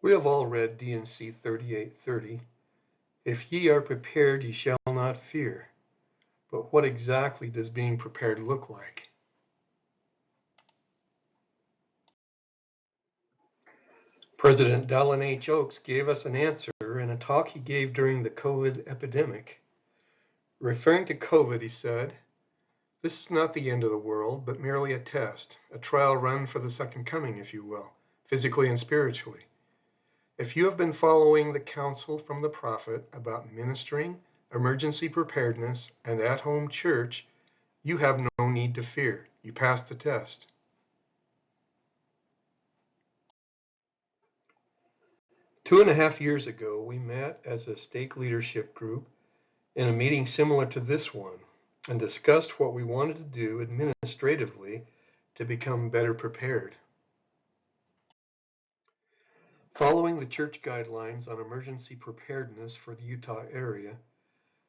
We have all read D&C 38:30. If ye are prepared, ye shall not fear. But what exactly does being prepared look like? President Dallin H. Oaks gave us an answer in a talk he gave during the COVID epidemic. Referring to COVID, he said, "This is not the end of the world, but merely a test, a trial run for the second coming, if you will, physically and spiritually. If you have been following the counsel from the prophet about ministering, emergency preparedness, and at-home church, you have no need to fear. You passed the test." Two and a half years ago, we met as a stake leadership group in a meeting similar to this one and discussed what we wanted to do administratively to become better prepared. Following the church guidelines on emergency preparedness for the Utah area,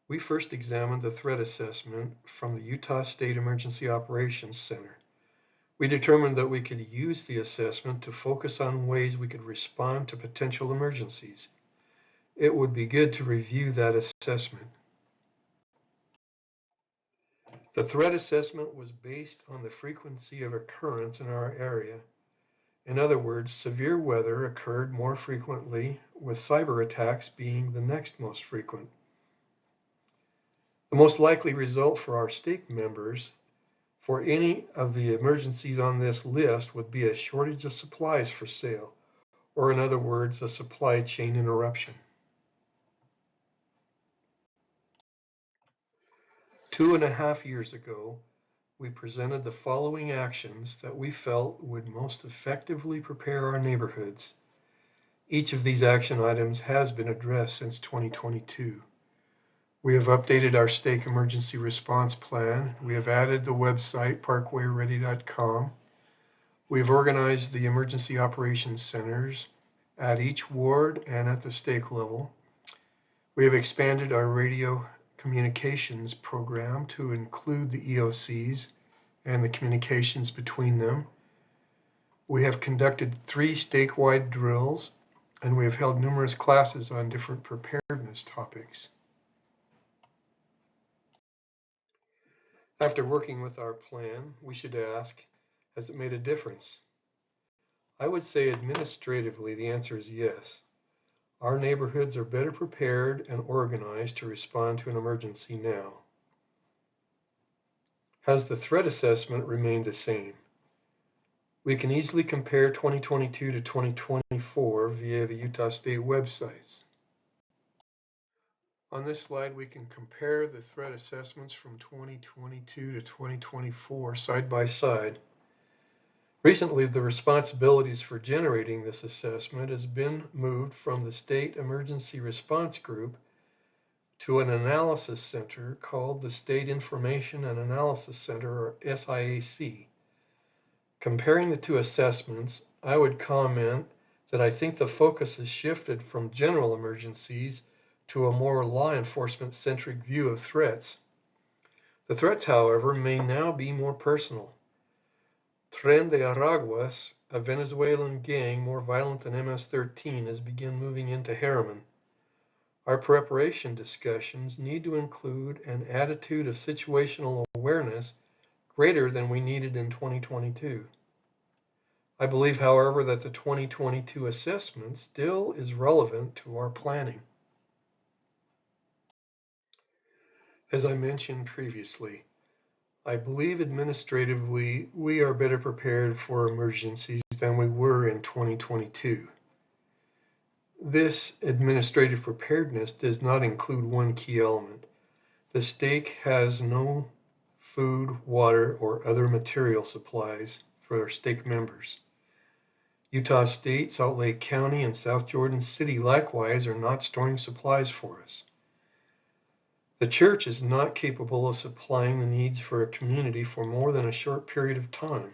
we first examined the threat assessment from the Utah State Emergency Operations Center. We determined that we could use the assessment to focus on ways we could respond to potential emergencies. It would be good to review that assessment. The threat assessment was based on the frequency of occurrence in our area. In other words, severe weather occurred more frequently, with cyber attacks being the next most frequent. The most likely result for our stake members for any of the emergencies on this list would be a shortage of supplies for sale, or in other words, a supply chain interruption. 2.5 years ago, we presented the following actions that we felt would most effectively prepare our neighborhoods. Each of these action items has been addressed since 2022. We have updated our stake emergency response plan. We have added the website parkwayready.com. We have organized the emergency operations centers at each ward and at the stake level. We have expanded our radio communications program to include the EOCs and the communications between them. We have conducted 3 stake-wide drills, and we have held numerous classes on different preparedness topics. After working with our plan, we should ask, has it made a difference? I would say administratively the answer is yes. Our neighborhoods are better prepared and organized to respond to an emergency now. Has the threat assessment remained the same? We can easily compare 2022 to 2024 via the Utah State websites. On this slide, we can compare the threat assessments from 2022 to 2024 side by side. Recently, the responsibilities for generating this assessment has been moved from the State Emergency Response Group to an analysis center called the State Information and Analysis Center, or SIAC. Comparing the two assessments, I would comment that I think the focus has shifted from general emergencies to a more law enforcement-centric view of threats. The threats, however, may now be more personal. Tren de Araguas, a Venezuelan gang more violent than MS-13, has begun moving into Harriman. Our preparation discussions need to include an attitude of situational awareness greater than we needed in 2022. I believe, however, that the 2022 assessment still is relevant to our planning. As I mentioned previously, I believe administratively we are better prepared for emergencies than we were in 2022. This administrative preparedness does not include one key element. The stake has no food, water, or other material supplies for our stake members. Utah State, Salt Lake County, and South Jordan City likewise are not storing supplies for us. The church is not capable of supplying the needs for a community for more than a short period of time.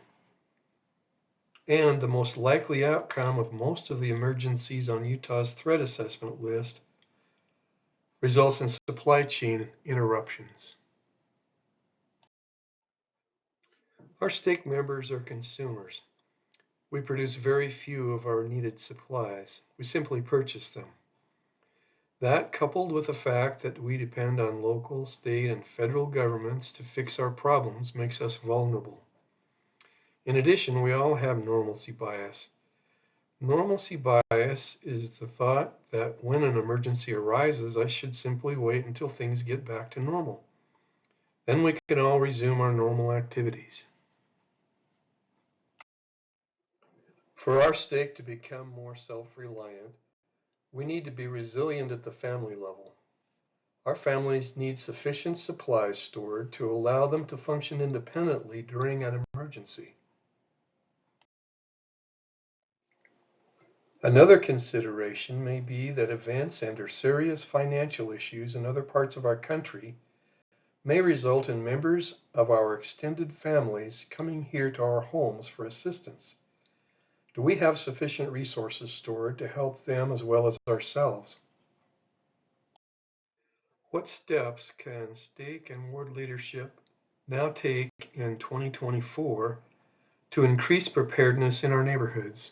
And the most likely outcome of most of the emergencies on Utah's threat assessment list results in supply chain interruptions. Our stake members are consumers. We produce very few of our needed supplies. We simply purchase them. That, coupled with the fact that we depend on local, state, and federal governments to fix our problems, makes us vulnerable. In addition, we all have normalcy bias. Normalcy bias is the thought that when an emergency arises, I should simply wait until things get back to normal. Then we can all resume our normal activities. For our stake to become more self-reliant, we need to be resilient at the family level. Our families need sufficient supplies stored to allow them to function independently during an emergency. Another consideration may be that events and/or serious financial issues in other parts of our country may result in members of our extended families coming here to our homes for assistance. Do we have sufficient resources stored to help them as well as ourselves? What steps can stake and ward leadership now take in 2024 to increase preparedness in our neighborhoods?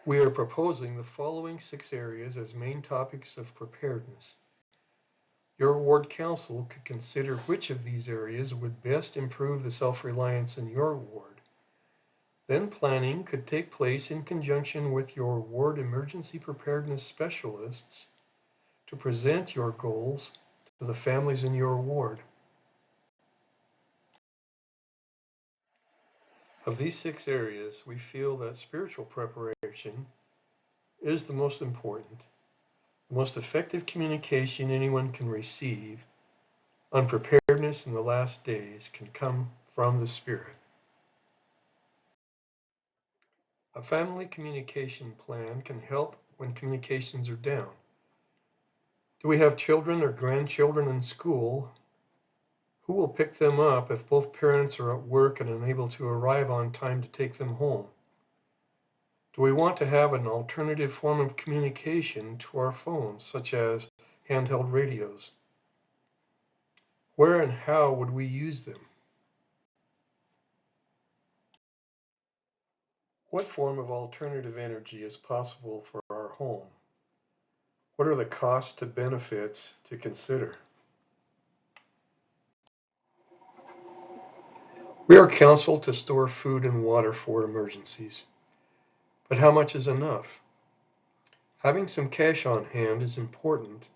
We are proposing the following 6 areas as main topics of preparedness. Your ward council could consider which of these areas would best improve the self-reliance in your ward. Then planning could take place in conjunction with your ward emergency preparedness specialists to present your goals to the families in your ward. Of these 6 areas, we feel that spiritual preparation is the most important. The most effective communication anyone can receive on preparedness in the last days can come from the Spirit. A family communication plan can help when communications are down. Do we have children or grandchildren in school? Who will pick them up if both parents are at work and unable to arrive on time to take them home? Do we want to have an alternative form of communication to our phones, such as handheld radios? Where and how would we use them? What form of alternative energy is possible for our home? What are the costs to benefits to consider? We are counseled to store food and water for emergencies. But how much is enough? Having some cash on hand is important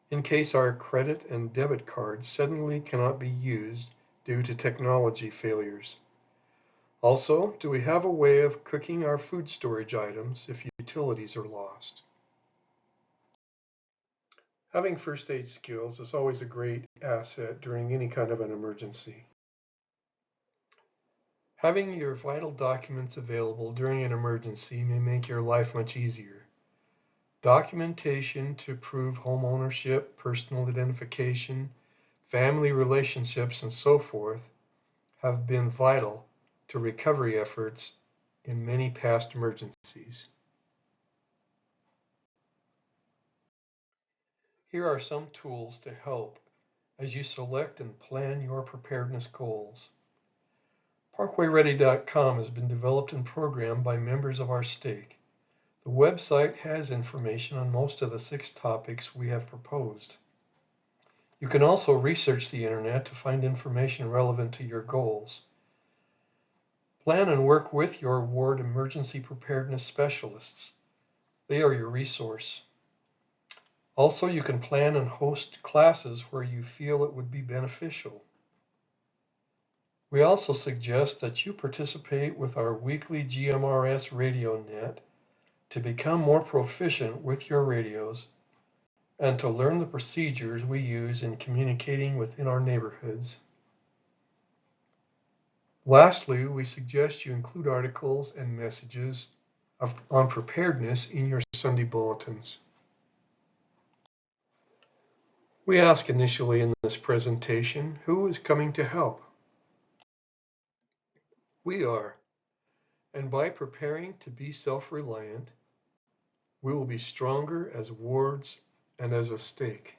in case our credit and debit cards suddenly cannot be used due to technology failures. Also, do we have a way of cooking our food storage items if utilities are lost? Having first aid skills is always a great asset during any kind of an emergency. Having your vital documents available during an emergency may make your life much easier. Documentation to prove home ownership, personal identification, family relationships, and so forth have been vital to recovery efforts in many past emergencies. Here are some tools to help as you select and plan your preparedness goals. ParkwayReady.com has been developed and programmed by members of our stake. The website has information on most of the 6 topics we have proposed. You can also research the internet to find information relevant to your goals. Plan and work with your ward emergency preparedness specialists. They are your resource. Also, you can plan and host classes where you feel it would be beneficial. We also suggest that you participate with our weekly GMRS radio net to become more proficient with your radios and to learn the procedures we use in communicating within our neighborhoods. Lastly, we suggest you include articles and messages on preparedness in your Sunday bulletins. We ask initially in this presentation, who is coming to help? We are, and by preparing to be self-reliant, we will be stronger as wards and as a stake.